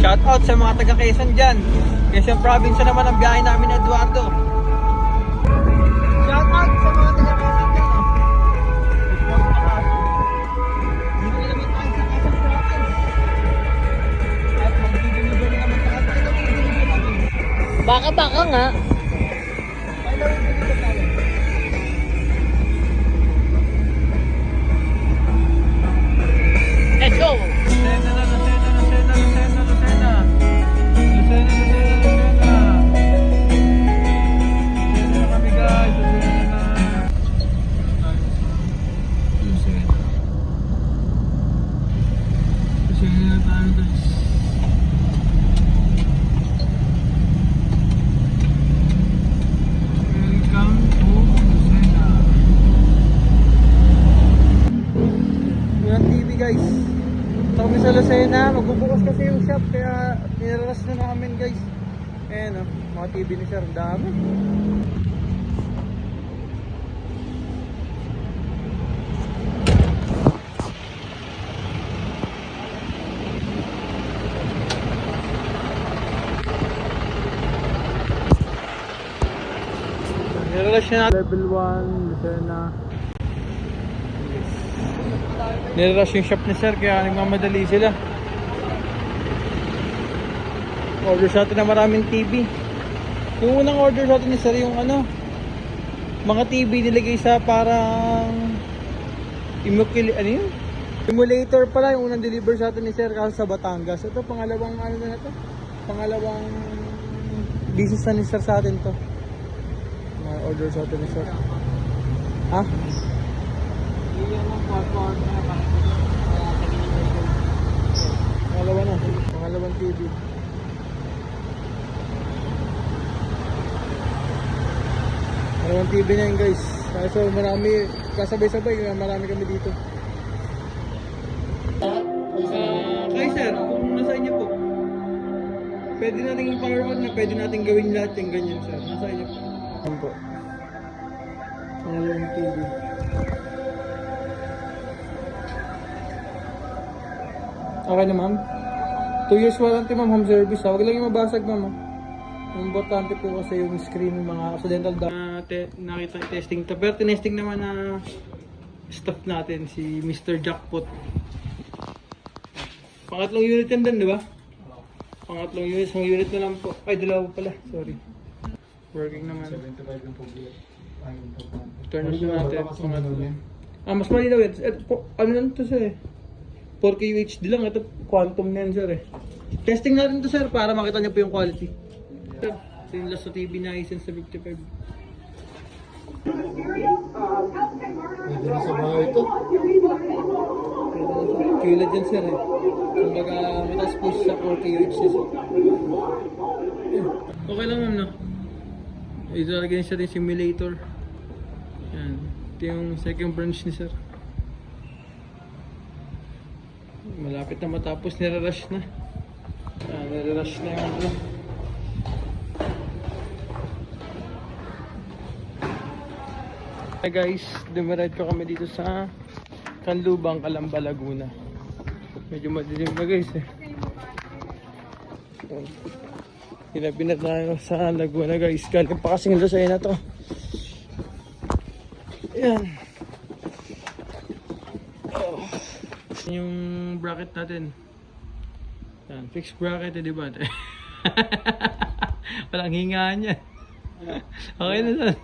Shout out sa mga taga Quezon dyan. Quezon Province naman ang biyahe namin, Eduardo. Shout out sa mga taga Quezon dyan. Dito naman tayo sa Quezon Province. At mag-deliver naman tayo. Baka nga. Let's go! Lucena na kami guys. Lucena na tayo guys. Welcome to Lucena. Yan TV guys. Ito kami sa Lucena, magbubukas kasi yung shop kaya nilaras na namin guys. Ayan o, mga TV ni sir, dami. Nilaras na natin. Level 1, Lucena. Nilarush yung shop ni sir kaya nagmamadali sila. Order sa atin na maraming TV. Yung unang order sa atin ni sir yung ano, mga TV nilagay sa parang emulator pala yung unang deliver sa atin ni sir kasi sa Batangas. Ito pangalawang ano na ito, pangalawang business na ni sir sa atin to. Mga order sa atin ni sir. Ha? Pangalawa na, pangalawang TV. Pangalawang TV na yun guys. So marami, kasabay-sabay, marami kami dito. Kay sir, kung nasa inyo po, pwede natin yung power on na pwede natin gawin lahat yung ganyan sir. Nasa inyo po. Ano po? Pangalawang TV. Okay na ma'am. 2 years warranty ma'am, home service. Huwag lang yung mabasag ma'am. Ang importante po kasi yung screen, yung mga accidental nakita testing to. Pero tinesting naman na staff natin, si Mr. Jackpot. Pangatlong unit yan din, di ba? Pangatlong unit, isang unit na lang po. Ay, dalawa pala, sorry. Working naman. 75 yung po. Turn off na natin. Pangatlo. Mas malinaw yun. Ano lang ito siya eh. 4K UHD lang, ito quantum na yan sir eh. Testing natin to sir para makita niyo po yung quality. Sir, stainless sa TV na Hisense sa 55. Pwede na sa bahay ito. Kilad yan sir eh. Kumbaga mataas po sa 4K UHD sir. Okay lang ma'am no? Ito lagyan siya yung simulator. Yan. Ito yung second branch ni sir. Malapit na matapos, nirarush na. Nirarush na yung ano. Hi guys, dumiride ko kami dito sa Canlubang, Calamba, Laguna. Medyo madilim na guys eh. Pinapinat na sa Laguna guys. Galing pa kasing Lucena to. Ayan. Yung bracket natin. Yan, fixed bracket eh, di ba? Walang hingaan yan. Okay na saan.